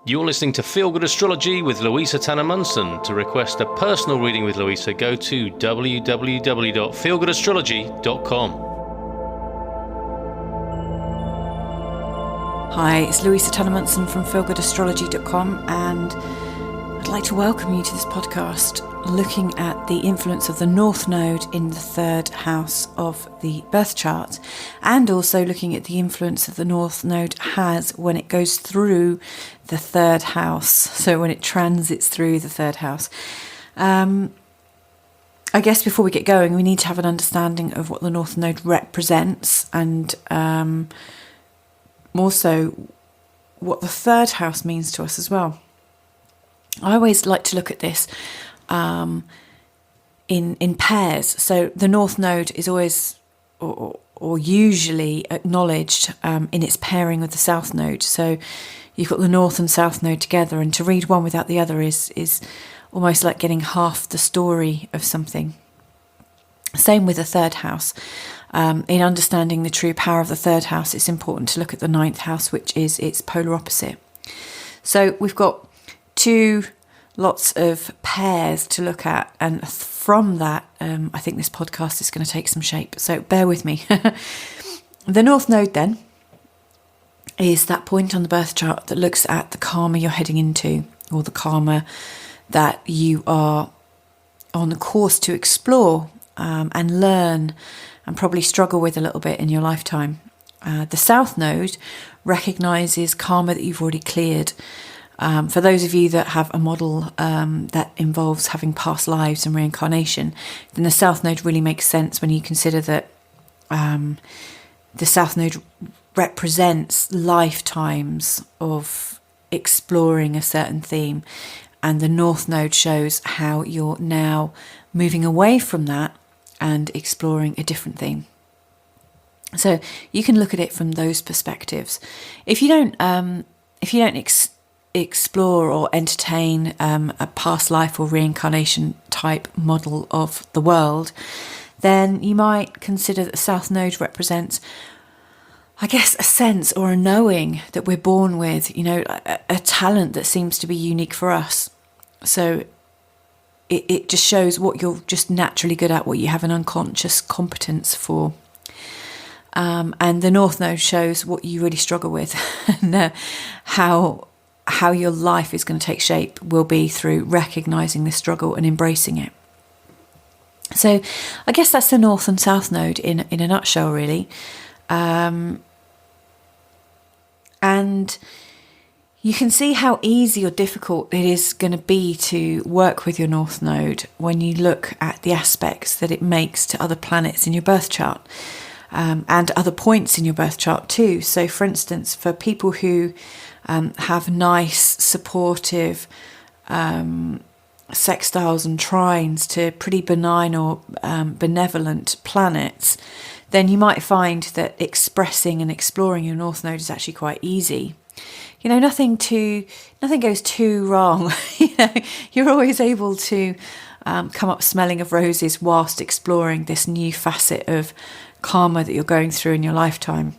You're listening to Feel Good Astrology with Louisa Tanner Munson. To request a personal reading with Louisa, go to www.feelgoodastrology.com. Hi, it's Louisa Tanner Munson from feelgoodastrology.com, and I'd like to welcome you to this podcast looking at the influence of the North Node in the third house of the birth chart, and also looking at the influence that the North Node has when it goes through the third house, so when it transits through the third house. I guess before we get going, we need to have an understanding of what the North Node represents, and also what the third house means to us as well. I always like to look at this in pairs. So the North Node is always or usually acknowledged in its pairing with the South Node. So you've got the North and South Node together, and to read one without the other is almost like getting half the story of something. Same with the third house. In understanding the true power of the third house, it's important to look at the ninth house, which is its polar opposite. So we've got two lots of pairs to look at, and from that I think this podcast is going to take some shape, so bear with me. The North Node then is that point on the birth chart that looks at the karma you're heading into, or the karma that you are on the course to explore and learn and probably struggle with a little bit in your lifetime. The South Node recognises karma that you've already cleared. For those of you that have a model that involves having past lives and reincarnation, then the South Node really makes sense when you consider that the South Node represents lifetimes of exploring a certain theme, and the North Node shows how you're now moving away from that and exploring a different theme. So you can look at it from those perspectives. If you don't explore or entertain a past life or reincarnation type model of the world, then you might consider that the South Node represents, I guess, a sense or a knowing that we're born with, a talent that seems to be unique for us. So it just shows what you're just naturally good at, what you have an unconscious competence for. And the North Node shows what you really struggle with, and how your life is going to take shape will be through recognizing the struggle and embracing it. So I guess that's the North and South Node in a nutshell, really. And you can see how easy or difficult it is going to be to work with your North Node when you look at the aspects that it makes to other planets in your birth chart, and other points in your birth chart too. So for instance, for people who have nice, supportive sextiles and trines to pretty benign or benevolent planets, then you might find that expressing and exploring your North Node is actually quite easy. Nothing goes too wrong. You're always able to come up smelling of roses whilst exploring this new facet of karma that you're going through in your lifetime.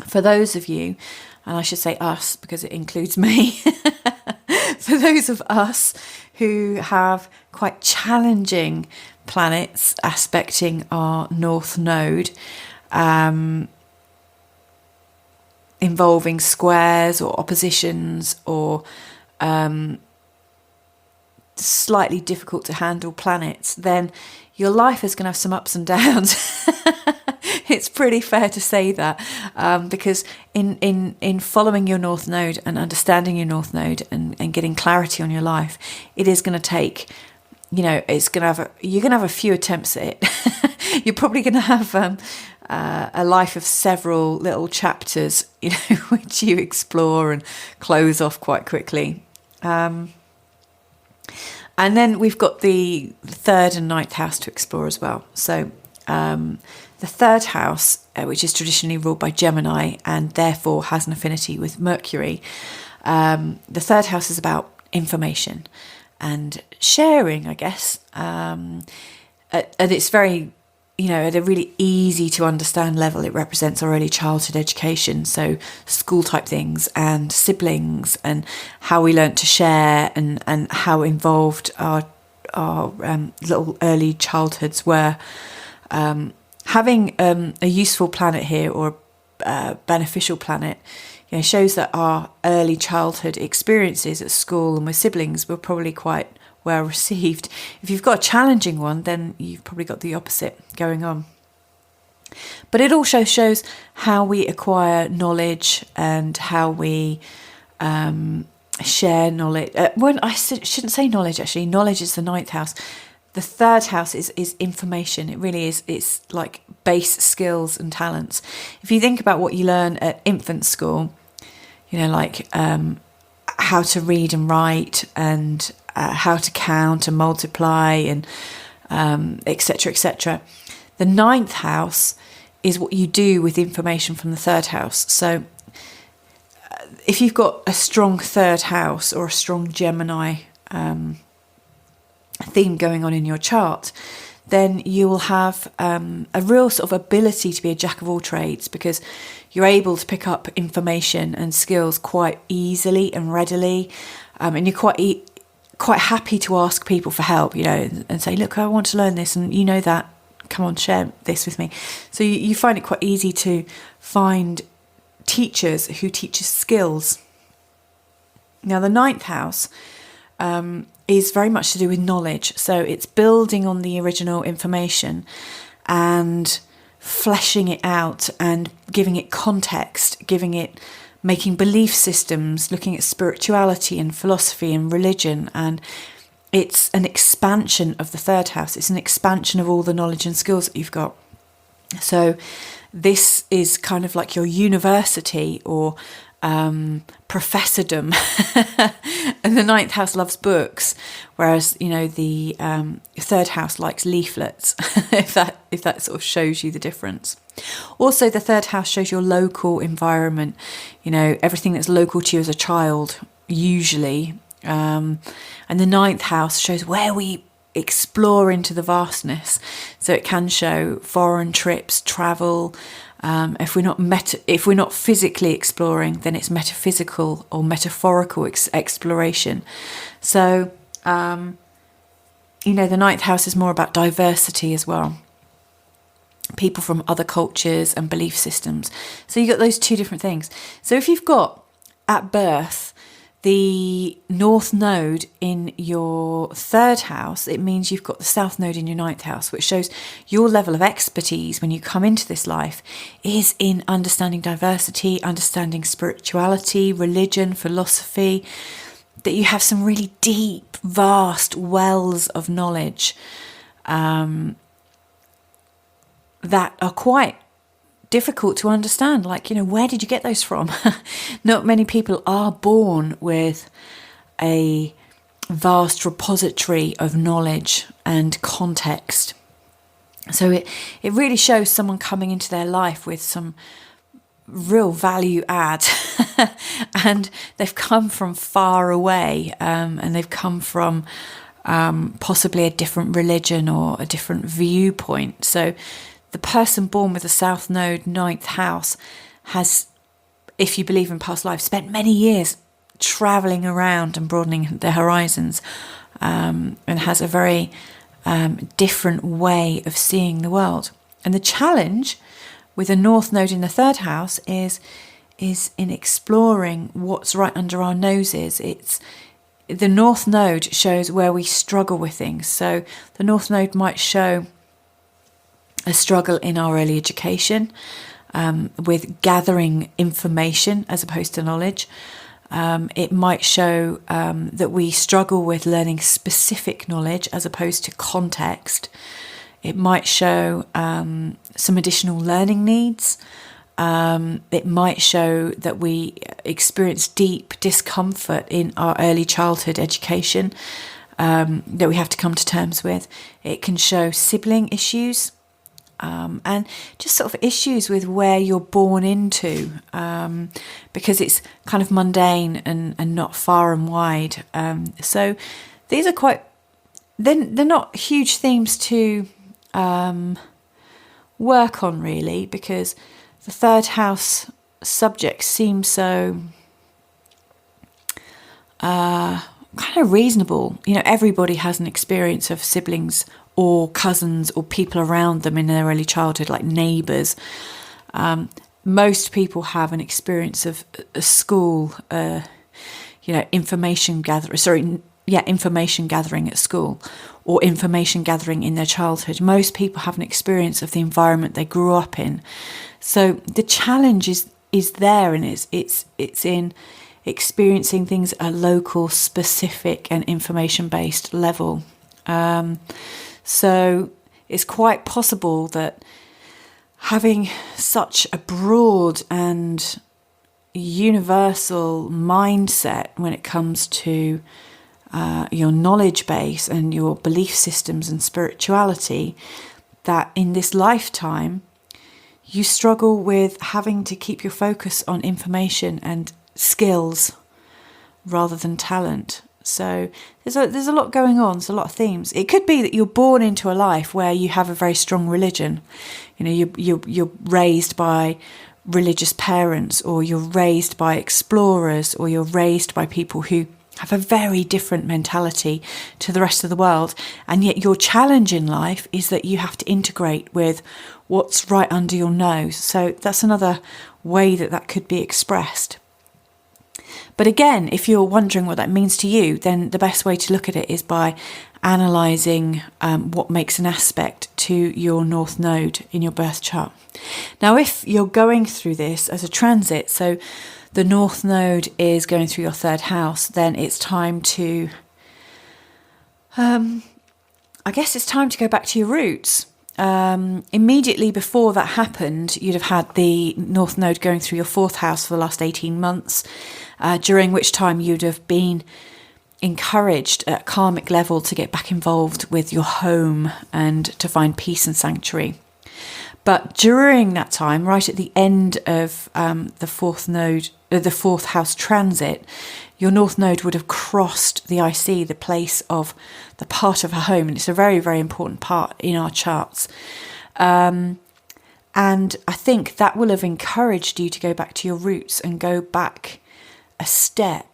For those of you, and I should say us because it includes me, for those of us who have quite challenging planets aspecting our North Node, involving squares or oppositions or slightly difficult to handle planets, then your life is going to have some ups and downs. It's pretty fair to say that, because in following your North Node and understanding your North Node and getting clarity on your life, it is going to take, you're going to have a few attempts at it. You're probably going to have a life of several little chapters, which you explore and close off quite quickly. And then we've got the third and ninth house to explore as well. So the third house, which is traditionally ruled by Gemini and therefore has an affinity with Mercury, the third house is about information and sharing, I guess. And it's very, at a really easy to understand level, it represents our early childhood education. So school type things and siblings and how we learnt to share and how involved our little early childhoods were. Having a useful planet here, or a beneficial planet, shows that our early childhood experiences at school and with siblings were probably quite well received. If you've got a challenging one, then you've probably got the opposite going on. But it also shows how we acquire knowledge and how we share knowledge. I shouldn't say knowledge, actually. Knowledge is the 9th house. The 3rd house is information. It really is. It's like base skills and talents. If you think about what you learn at infant school, like how to read and write and how to count and multiply and etc., etc. The 9th house is what you do with information from the 3rd house. So if you've got a strong 3rd house or a strong Gemini theme going on in your chart, then you will have a real sort of ability to be a jack of all trades, because you're able to pick up information and skills quite easily and readily, and you're quite happy to ask people for help, and say, look, I want to learn this, and that, come on, share this with me. So you find it quite easy to find teachers who teach skills. Now, the 9th house is very much to do with knowledge. So it's building on the original information and fleshing it out and giving it context, making belief systems, looking at spirituality and philosophy and religion. And it's an expansion of the 3rd house. It's an expansion of all the knowledge and skills that you've got. So this is kind of like your university or professordom. And the 9th house loves books, whereas the 3rd house likes leaflets. if that sort of shows you the difference. Also, the 3rd house shows your local environment, everything that's local to you as a child usually, and the 9th house shows where we explore into the vastness. So it can show foreign trips, travel. If we're not physically exploring, then it's metaphysical or metaphorical exploration. So, the 9th house is more about diversity as well. People from other cultures and belief systems. So you've got those two different things. So if you've got at birth the North Node in your 3rd house, it means you've got the South Node in your 9th house, which shows your level of expertise when you come into this life is in understanding diversity, understanding spirituality, religion, philosophy, that you have some really deep, vast wells of knowledge that are quite difficult to understand. Like, where did you get those from? Not many people are born with a vast repository of knowledge and context. So it really shows someone coming into their life with some real value add. And they've come from far away, and they've come from possibly a different religion or a different viewpoint. So the person born with the South Node, 9th house, has, if you believe in past lives, spent many years travelling around and broadening their horizons, and has a very different way of seeing the world. And the challenge with a North Node in the 3rd house is in exploring what's right under our noses. The North Node shows where we struggle with things. So the North Node might show a struggle in our early education, with gathering information as opposed to knowledge. It might show that we struggle with learning specific knowledge as opposed to context. It might show some additional learning needs. It might show that we experience deep discomfort in our early childhood education that we have to come to terms with. It can show sibling issues. And just sort of issues with where you're born into, because it's kind of mundane and not far and wide. So these are they're not huge themes to work on, really, because the third house subject seems so kind of reasonable. You know, everybody has an experience of siblings or cousins or people around them in their early childhood, like neighbours. Most people have an experience of a school, information gathering at school, or information gathering in their childhood. Most people have an experience of the environment they grew up in. So the challenge is there, and it's in experiencing things at a local, specific and information-based level. So it's quite possible that having such a broad and universal mindset when it comes to your knowledge base and your belief systems and spirituality, that in this lifetime you struggle with having to keep your focus on information and skills rather than talent. So there's a lot going on. There's a lot of themes. It could be that you're born into a life where you have a very strong religion. You know, you're raised by religious parents, or you're raised by explorers, or you're raised by people who have a very different mentality to the rest of the world. And yet your challenge in life is that you have to integrate with what's right under your nose. So that's another way that could be expressed. But again, if you're wondering what that means to you, then the best way to look at it is by analysing what makes an aspect to your North Node in your birth chart. Now, if you're going through this as a transit, so the North Node is going through your third house, then it's time to, it's time to go back to your roots. Immediately before that happened, you'd have had the North Node going through your fourth house for the last 18 months, during which time you'd have been encouraged at karmic level to get back involved with your home and to find peace and sanctuary. But during that time, right at the end of the fourth house transit, your North Node would have crossed the IC, the place of the part of a home, and it's a very, very important part in our charts. And I think that will have encouraged you to go back to your roots and go back a step.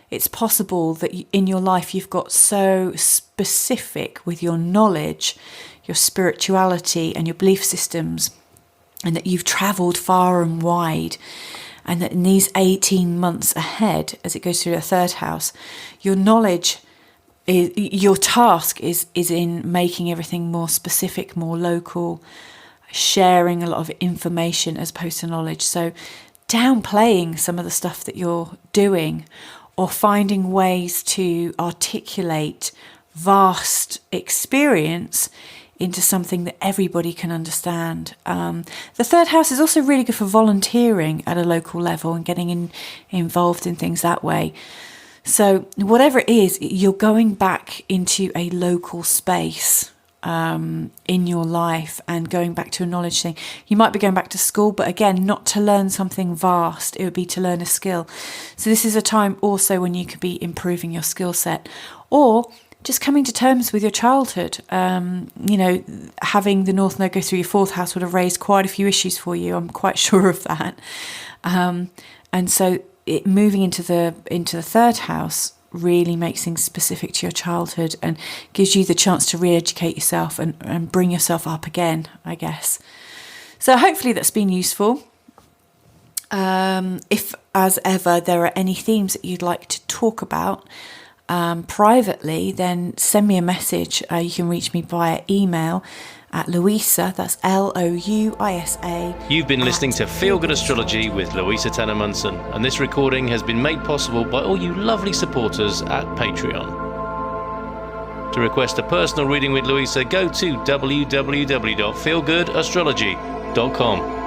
It's possible that in your life you've got so specific with your knowledge, your spirituality and your belief systems, and that you've travelled far and wide, and that in these 18 months ahead, as it goes through the third house, your knowledge, your task is in making everything more specific, more local, sharing a lot of information as opposed to knowledge. So downplaying some of the stuff that you're doing, or finding ways to articulate vast experience into something that everybody can understand. The third house is also really good for volunteering at a local level and getting involved in things that way. So whatever it is, you're going back into a local space in your life and going back to a knowledge thing. You might be going back to school, but again, not to learn something vast. It would be to learn a skill. So this is a time also when you could be improving your skill set, or just coming to terms with your childhood. Having the North Node go through your fourth house would have raised quite a few issues for you. I'm quite sure of that. And so moving into the third house really makes things specific to your childhood and gives you the chance to re-educate yourself and bring yourself up again, I guess. So hopefully that's been useful. If, as ever, there are any themes that you'd like to talk about privately, then send me a message. You can reach me via email at Louisa, that's Louisa. You've been listening to Feel Good Astrology with Louisa Tanner Munson, and this recording has been made possible by all you lovely supporters at Patreon. To request a personal reading with Louisa, go to www.feelgoodastrology.com.